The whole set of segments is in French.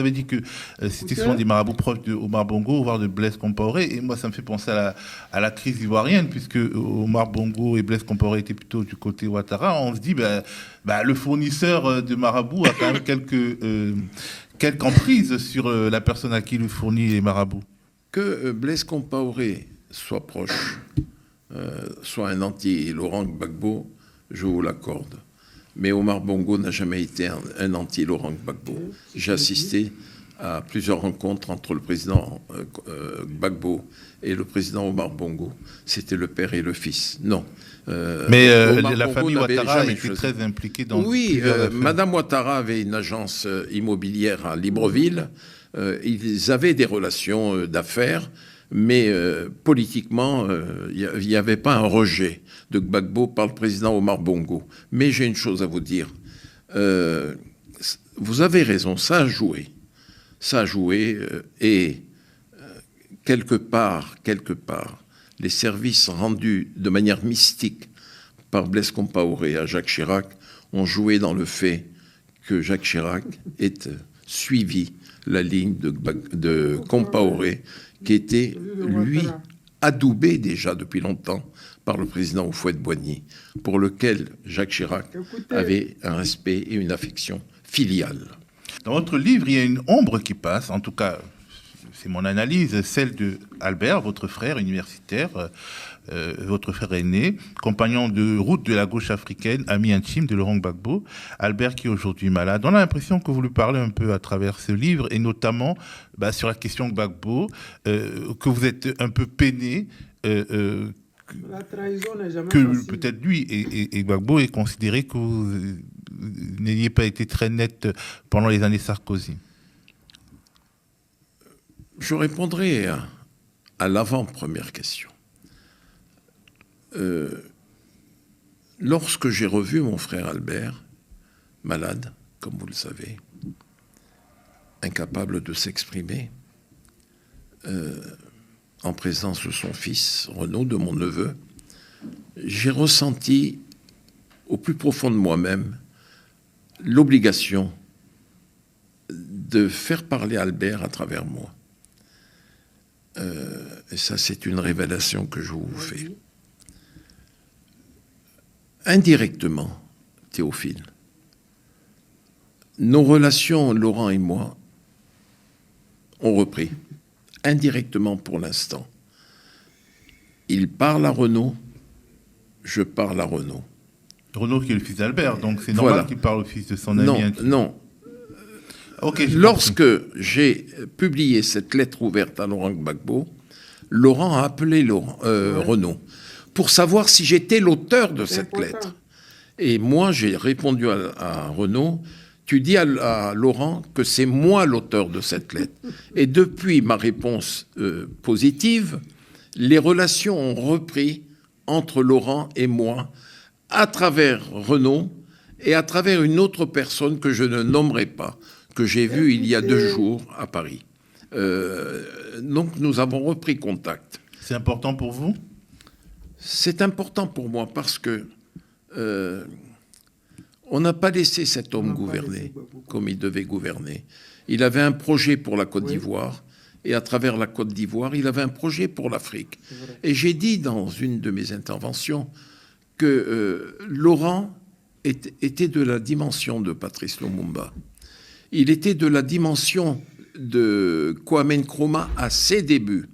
Vous avez dit que c'était souvent des marabouts proches de Omar Bongo, voire de Blaise Compaoré. Et moi, ça me fait penser à la crise ivoirienne, puisque Omar Bongo et Blaise Compaoré étaient plutôt du côté Ouattara. On se dit, le fournisseur de marabouts a quand même quelques emprises sur la personne à qui il fournit les marabouts. Que Blaise Compaoré soit proche, soit un anti-Laurent Gbagbo, je vous l'accorde. Mais Omar Bongo n'a jamais été un anti-Laurent Gbagbo. J'ai assisté à plusieurs rencontres entre le président Gbagbo et le président Omar Bongo. C'était le père et le fils. Non. Mais la famille Ouattara était très impliquée dans... Oui, Madame Ouattara avait une agence immobilière à Libreville. Ils avaient des relations d'affaires, mais politiquement, il n'y avait pas un rejet de Gbagbo par le président Omar Bongo. Mais j'ai une chose à vous dire. Vous avez raison, ça a joué. Ça a joué et quelque part, les services rendus de manière mystique par Blaise Compaoré à Jacques Chirac ont joué dans le fait que Jacques Chirac ait suivi la ligne de Compaoré, qui était, lui, adoubé déjà depuis longtemps par le président Houphouët-Boigny, pour lequel Jacques Chirac avait un respect et une affection filiale. Dans votre livre, il y a une ombre qui passe, en tout cas, c'est mon analyse, celle de Albert, votre frère universitaire, votre frère aîné, compagnon de route de la gauche africaine, ami intime de Laurent Gbagbo. Albert qui est aujourd'hui malade. On a l'impression que vous lui parlez un peu à travers ce livre, et notamment sur la question Gbagbo, que vous êtes un peu peiné, la trahison n'est jamais que facile. peut-être lui et Gbagbo est considéré que vous n'ayez pas été très net pendant les années Sarkozy. Je répondrai à l'avant-première question. Lorsque j'ai revu mon frère Albert, malade, comme vous le savez, incapable de s'exprimer, en présence de son fils, Renaud, de mon neveu, j'ai ressenti au plus profond de moi-même l'obligation de faire parler Albert à travers moi. Et ça, c'est une révélation que je vous fais. Indirectement, Théophile, nos relations, Laurent et moi, ont repris. Indirectement pour l'instant. Il parle à Renaud, je parle à Renaud. Renaud qui est le fils d'Albert, donc c'est normal qu'il parle au fils de son ami intime. Non. Okay, lorsque j'ai publié cette lettre ouverte à Laurent Gbagbo, Laurent a appelé Renaud pour savoir si j'étais l'auteur de cette lettre. Et moi, j'ai répondu à Renaud, tu dis à Laurent que c'est moi l'auteur de cette lettre. Et depuis ma réponse positive, les relations ont repris entre Laurent et moi à travers Renaud et à travers une autre personne que je ne nommerai pas, que j'ai vue il y a 2 jours à Paris. Donc nous avons repris contact. C'est important pour vous ? C'est important pour moi parce que on n'a pas laissé cet homme gouverner comme il devait gouverner. Il avait un projet pour la Côte d'Ivoire et à travers la Côte d'Ivoire, il avait un projet pour l'Afrique. Et j'ai dit dans une de mes interventions que Laurent était de la dimension de Patrice Lumumba. Il était de la dimension de Kwame Nkrumah à ses débuts.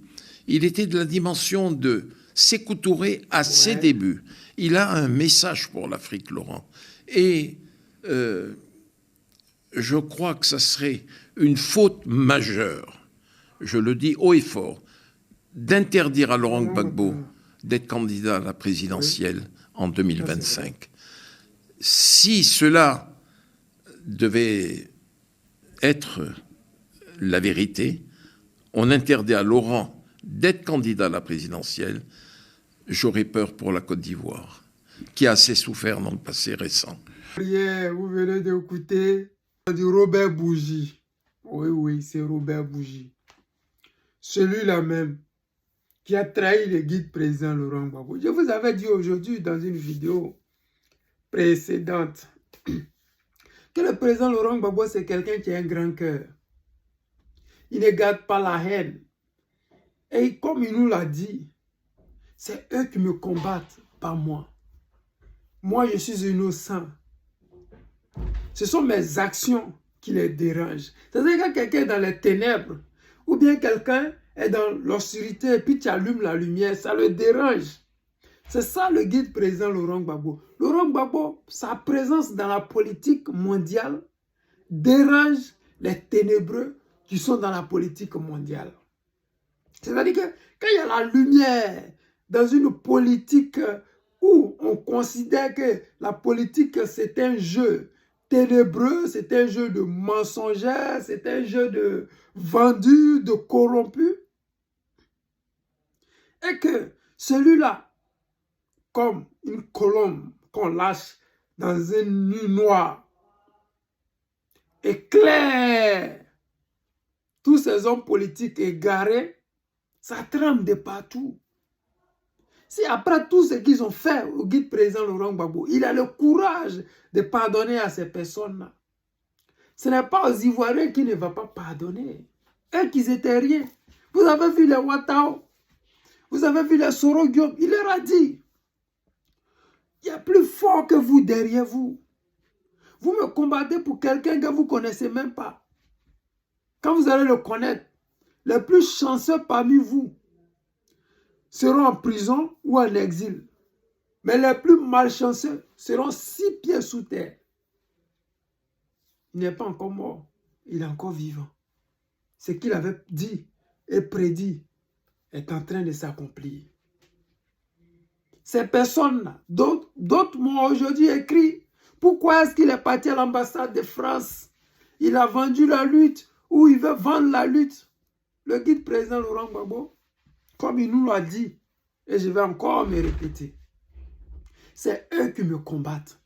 Il était de la dimension de Sékou Touré à ses débuts. Il a un message pour l'Afrique, Laurent. Et je crois que ça serait une faute majeure, je le dis haut et fort, d'interdire à Laurent Gbagbo d'être candidat à la présidentielle en 2025. Si cela devait être la vérité, on interdit à Laurent d'être candidat à la présidentielle, j'aurais peur pour la Côte d'Ivoire, qui a assez souffert dans le passé récent. Vous venez d'écouter du Robert Bougie. Oui, c'est Robert Bougie. Celui-là même qui a trahi le guide président Laurent Gbagbo. Je vous avais dit aujourd'hui dans une vidéo précédente que le président Laurent Gbagbo, c'est quelqu'un qui a un grand cœur. ils ne gardent pas la haine. Et comme il nous l'a dit, c'est eux qui me combattent, pas moi. Moi, je suis innocent. Ce sont mes actions qui les dérangent. C'est-à-dire que quelqu'un est dans les ténèbres, ou bien quelqu'un est dans l'obscurité, et puis tu allumes la lumière, ça le dérange. C'est ça le guide président Laurent Gbagbo. Laurent Gbagbo, sa présence dans la politique mondiale dérange les ténébreux qui sont dans la politique mondiale. C'est-à-dire que quand il y a la lumière dans une politique où on considère que la politique c'est un jeu ténébreux, c'est un jeu de mensongers, c'est un jeu de vendus, de corrompus, et que celui-là, comme une colombe qu'on lâche dans une nuit noire, éclaire tous ces hommes politiques égarés, ça tremble de partout. Si après tout ce qu'ils ont fait au guide président Laurent Gbagbo, il a le courage de pardonner à ces personnes-là. Ce n'est pas aux Ivoiriens qui ne va pas pardonner. Eux qui n'étaient rien. Vous avez vu les Ouattao, vous avez vu les Soro-Guillaume, il leur a dit, il y a plus fort que vous derrière vous. Vous me combattez pour quelqu'un que vous ne connaissez même pas. Quand vous allez le connaître, les plus chanceux parmi vous seront en prison ou en exil. Mais les plus malchanceux seront 6 pieds sous terre. Il n'est pas encore mort, il est encore vivant. Ce qu'il avait dit et prédit est en train de s'accomplir. Ces personnes-là, d'autres m'ont aujourd'hui écrit, pourquoi est-ce qu'il est parti à l'ambassade de France? Il a vendu la lutte ou il veut vendre la lutte. Le guide président Laurent Gbagbo, comme il nous l'a dit, et je vais encore me répéter, c'est eux qui me combattent.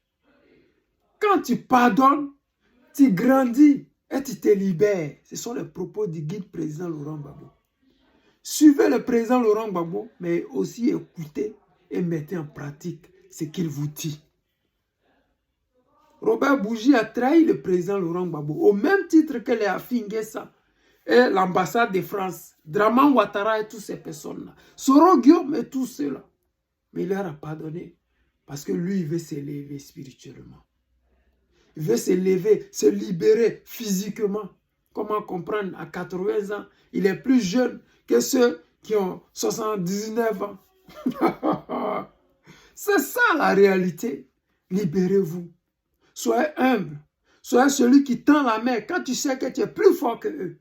Quand tu pardonnes, tu grandis et tu te libères. Ce sont les propos du guide président Laurent Gbagbo. Suivez le président Laurent Gbagbo, mais aussi écoutez et mettez en pratique ce qu'il vous dit. Robert Bougie a trahi le président Laurent Gbagbo au même titre que les Afingessa et l'ambassade de France, Draman Ouattara et toutes ces personnes-là, Soro Guillaume et tous ceux-là. Mais il leur a pardonné parce que lui, il veut s'élever spirituellement. Il veut s'élever, se libérer physiquement. Comment comprendre? À 80 ans, il est plus jeune que ceux qui ont 79 ans. C'est ça la réalité. Libérez-vous. Soyez humble. Soyez celui qui tend la main quand tu sais que tu es plus fort que eux.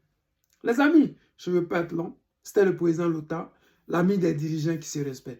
Les amis, je ne veux pas être long. C'était le président Lota, l'ami des dirigeants qui se respectent.